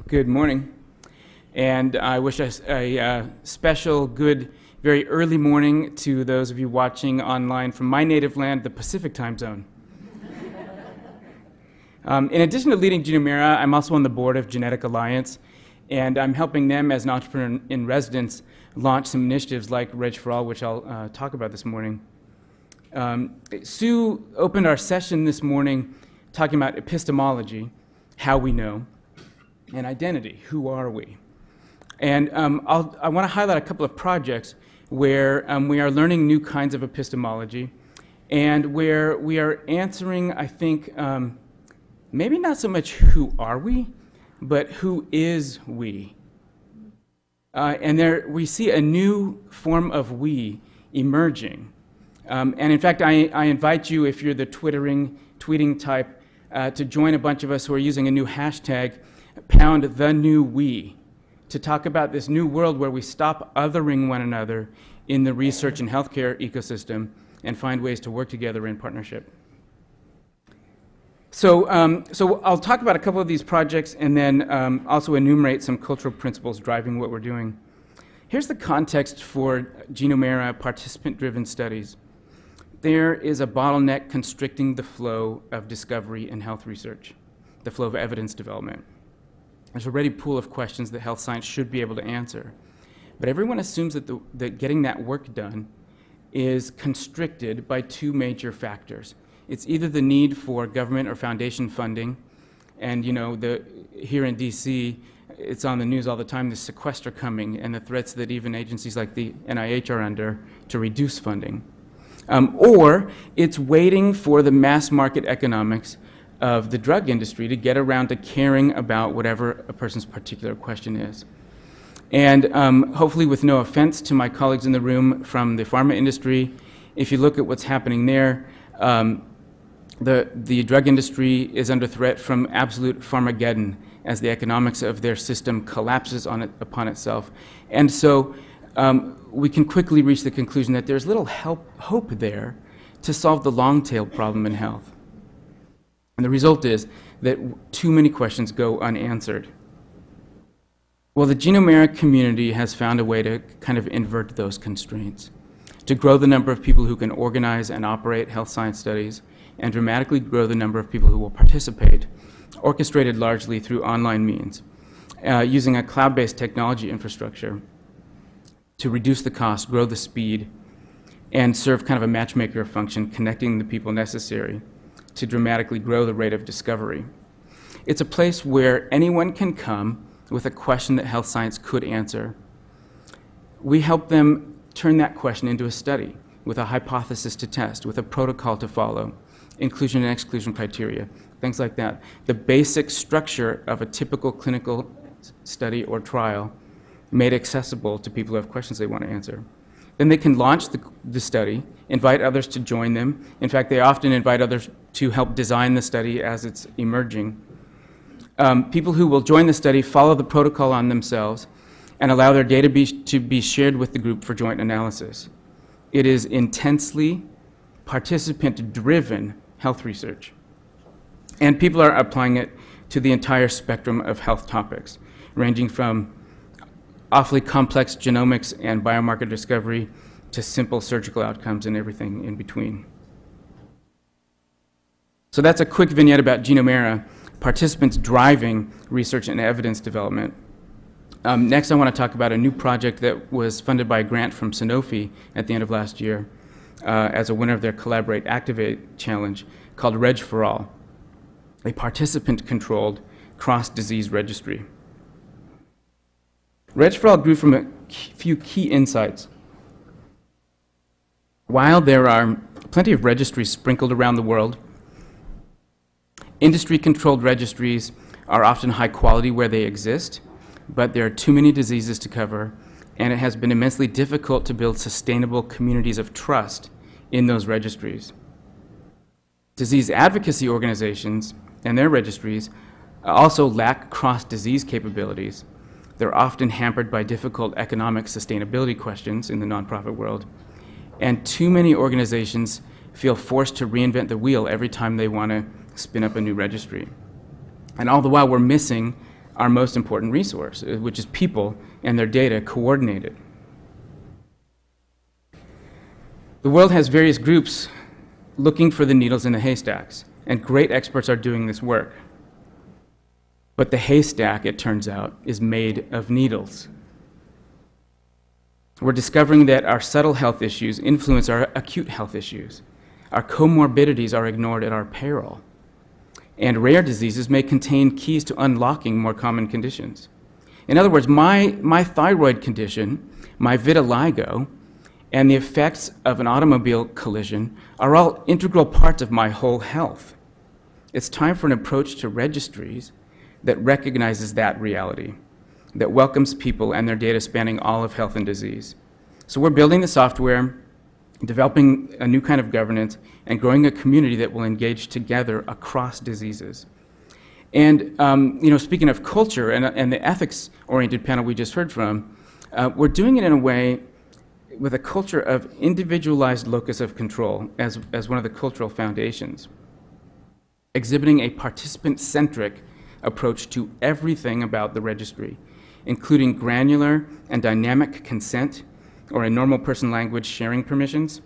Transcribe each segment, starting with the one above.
Good morning. And I wish a special, good, very early morning to those of you watching online from my native land, the Pacific time zone. In addition to leading Genomera, I'm also on the board of Genetic Alliance, and I'm helping them as an entrepreneur in residence launch some initiatives like Reg for All, which I'll talk about this morning. Sue opened our session this morning talking about epistemology, how we know, and identity, who are we? And I want to highlight a couple of projects where we are learning new kinds of epistemology and where we are answering, I think, maybe not so much who are we, but who is we? And there we see a new form of we emerging. And in fact, I invite you, if you're the tweeting type, to join a bunch of us who are using a new hashtag, #TheNewWe, to talk about this new world where we stop othering one another in the research and healthcare ecosystem and find ways to work together in partnership. So I'll talk about a couple of these projects and then also enumerate some cultural principles driving what we're doing. Here's the context for Genomeera participant-driven studies. There is a bottleneck constricting the flow of discovery in health research, the flow of evidence development. There's already a pool of questions that health science should be able to answer. But everyone assumes that getting that work done is constricted by two major factors. It's either the need for government or foundation funding, and here in DC, it's on the news all the time, the sequester coming and the threats that even agencies like the NIH are under to reduce funding. Or it's waiting for the mass market economics of the drug industry to get around to caring about whatever a person's particular question is. And hopefully with no offense to my colleagues in the room from the pharma industry, if you look at what's happening there, the drug industry is under threat from absolute pharmageddon as the economics of their system collapses upon itself. And so we can quickly reach the conclusion that there's little hope there to solve the long-tail problem in health. And the result is that too many questions go unanswered. Well, the Genomeera community has found a way to kind of invert those constraints, to grow the number of people who can organize and operate health science studies, and dramatically grow the number of people who will participate, orchestrated largely through online means, using a cloud-based technology infrastructure to reduce the cost, grow the speed, and serve kind of a matchmaker function, connecting the people necessary to dramatically grow the rate of discovery. It's a place where anyone can come with a question that health science could answer. We help them turn that question into a study with a hypothesis to test, with a protocol to follow, inclusion and exclusion criteria, things like that. The basic structure of a typical clinical study or trial made accessible to people who have questions they want to answer. Then they can launch the study, invite others to join them. In fact, they often invite others to help design the study as it's emerging. People who will join the study follow the protocol on themselves and allow their data to be shared with the group for joint analysis. It is intensely participant-driven health research. And people are applying it to the entire spectrum of health topics, ranging from awfully complex genomics and biomarker discovery to simple surgical outcomes and everything in between. So that's a quick vignette about Genomeera, participants driving research and evidence development. Next, I want to talk about a new project that was funded by a grant from Sanofi at the end of last year as a winner of their Collaborate Activate Challenge called Reg for All, a participant-controlled cross-disease registry. Reg for All grew from a few key insights. While there are plenty of registries sprinkled around the world, industry-controlled registries are often high quality where they exist, but there are too many diseases to cover, and it has been immensely difficult to build sustainable communities of trust in those registries. Disease advocacy organizations and their registries also lack cross-disease capabilities. They're often hampered by difficult economic sustainability questions in the nonprofit world, and too many organizations feel forced to reinvent the wheel every time they want to spin up a new registry. And all the while, we're missing our most important resource, which is people and their data coordinated. The world has various groups looking for the needles in the haystacks, and great experts are doing this work. But the haystack, it turns out, is made of needles. We're discovering that our subtle health issues influence our acute health issues. Our comorbidities are ignored at our peril. And rare diseases may contain keys to unlocking more common conditions. In other words, my thyroid condition, my vitiligo, and the effects of an automobile collision are all integral parts of my whole health. It's time for an approach to registries that recognizes that reality, that welcomes people and their data spanning all of health and disease. So we're building the software, developing a new kind of governance, and growing a community that will engage together across diseases. And speaking of culture and the ethics-oriented panel we just heard from, we're doing it in a way with a culture of individualized locus of control as one of the cultural foundations, exhibiting a participant-centric approach to everything about the registry, including granular and dynamic consent, or in normal person language, sharing permissions,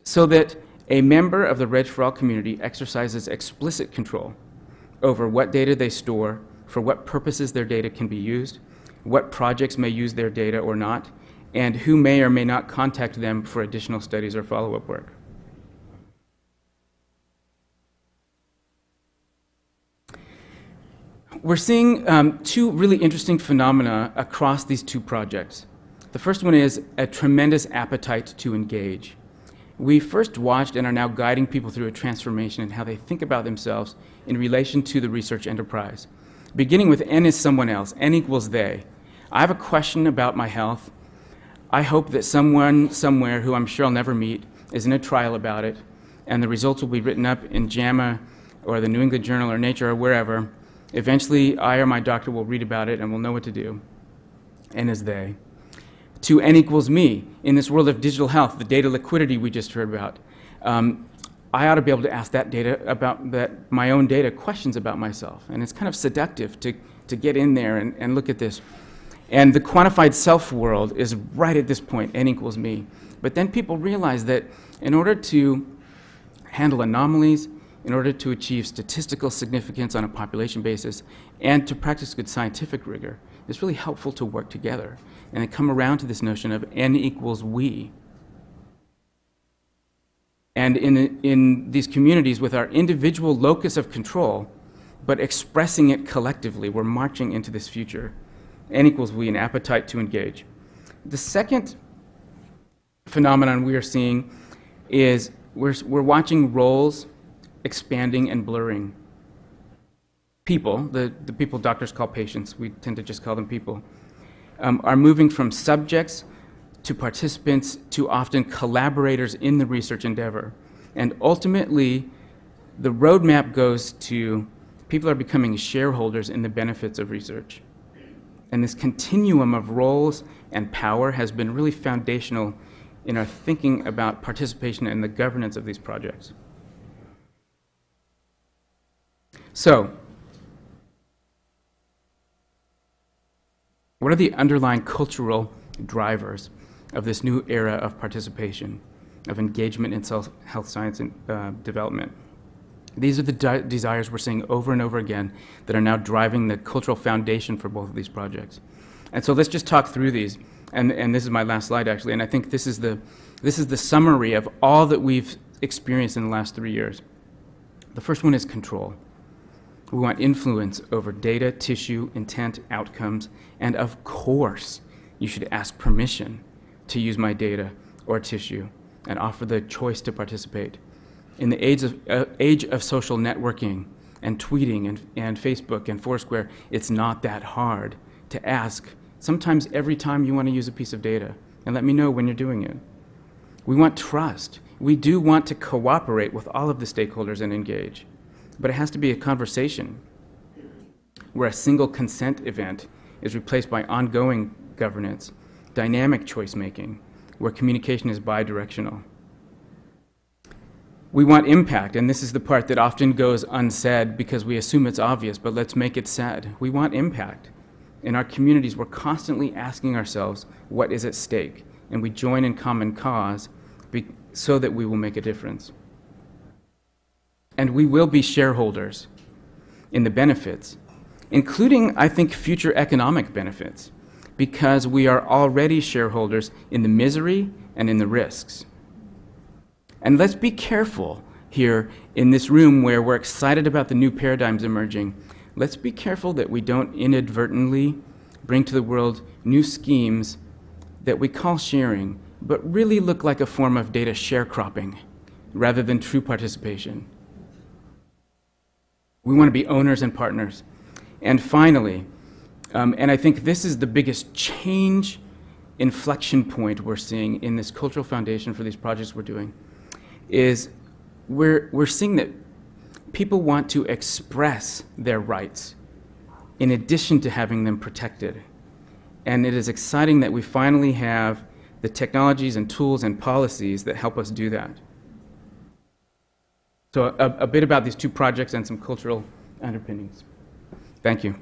so that a member of the Reg for All community exercises explicit control over what data they store, for what purposes their data can be used, what projects may use their data or not, and who may or may not contact them for additional studies or follow-up work. We're seeing two really interesting phenomena across these two projects. The first one is a tremendous appetite to engage. We first watched and are now guiding people through a transformation in how they think about themselves in relation to the research enterprise. Beginning with N is someone else, N equals they. I have a question about my health. I hope that someone somewhere who I'm sure I'll never meet is in a trial about it, and the results will be written up in JAMA or the New England Journal or Nature or wherever. Eventually, I or my doctor will read about it and will know what to do. N is they. To N equals me. In this world of digital health, the data liquidity we just heard about, I ought to be able to ask that data about my own data questions about myself. And it's kind of seductive to get in there and look at this. And the quantified self world is right at this point, N equals me. But then people realize that in order to handle anomalies, in order to achieve statistical significance on a population basis, and to practice good scientific rigor, it's really helpful to work together. And they come around to this notion of N equals we. And in these communities with our individual locus of control, but expressing it collectively, we're marching into this future. N equals we, an appetite to engage. The second phenomenon we are seeing is we're watching roles expanding and blurring. People, the people doctors call patients, we tend to just call them people, are moving from subjects to participants to often collaborators in the research endeavor. And ultimately, the roadmap goes to people are becoming shareholders in the benefits of research. And this continuum of roles and power has been really foundational in our thinking about participation and the governance of these projects. So, what are the underlying cultural drivers of this new era of participation, of engagement in health science and development? These are the desires we're seeing over and over again that are now driving the cultural foundation for both of these projects. And so let's just talk through these. And this is my last slide, actually. And I think this is the summary of all that we've experienced in the last 3 years. The first one is control. We want influence over data, tissue, intent, outcomes, and of course, you should ask permission to use my data or tissue and offer the choice to participate. In the age of social networking and tweeting and Facebook and Foursquare, it's not that hard to ask, sometimes every time you want to use a piece of data, and let me know when you're doing it. We want trust. We do want to cooperate with all of the stakeholders and engage. But it has to be a conversation where a single consent event is replaced by ongoing governance, dynamic choice making, where communication is bidirectional. We want impact, and this is the part that often goes unsaid because we assume it's obvious, but let's make it said. We want impact. In our communities, we're constantly asking ourselves what is at stake, and we join in common cause so that we will make a difference. And we will be shareholders in the benefits, including, I think, future economic benefits, because we are already shareholders in the misery and in the risks. And let's be careful here in this room where we're excited about the new paradigms emerging. Let's be careful that we don't inadvertently bring to the world new schemes that we call sharing, but really look like a form of data sharecropping rather than true participation. We want to be owners and partners. And finally, and I think this is the biggest change inflection point we're seeing in this cultural foundation for these projects we're doing, is we're seeing that people want to express their rights in addition to having them protected. And it is exciting that we finally have the technologies and tools and policies that help us do that. So a bit about these two projects and some cultural underpinnings. Thank you.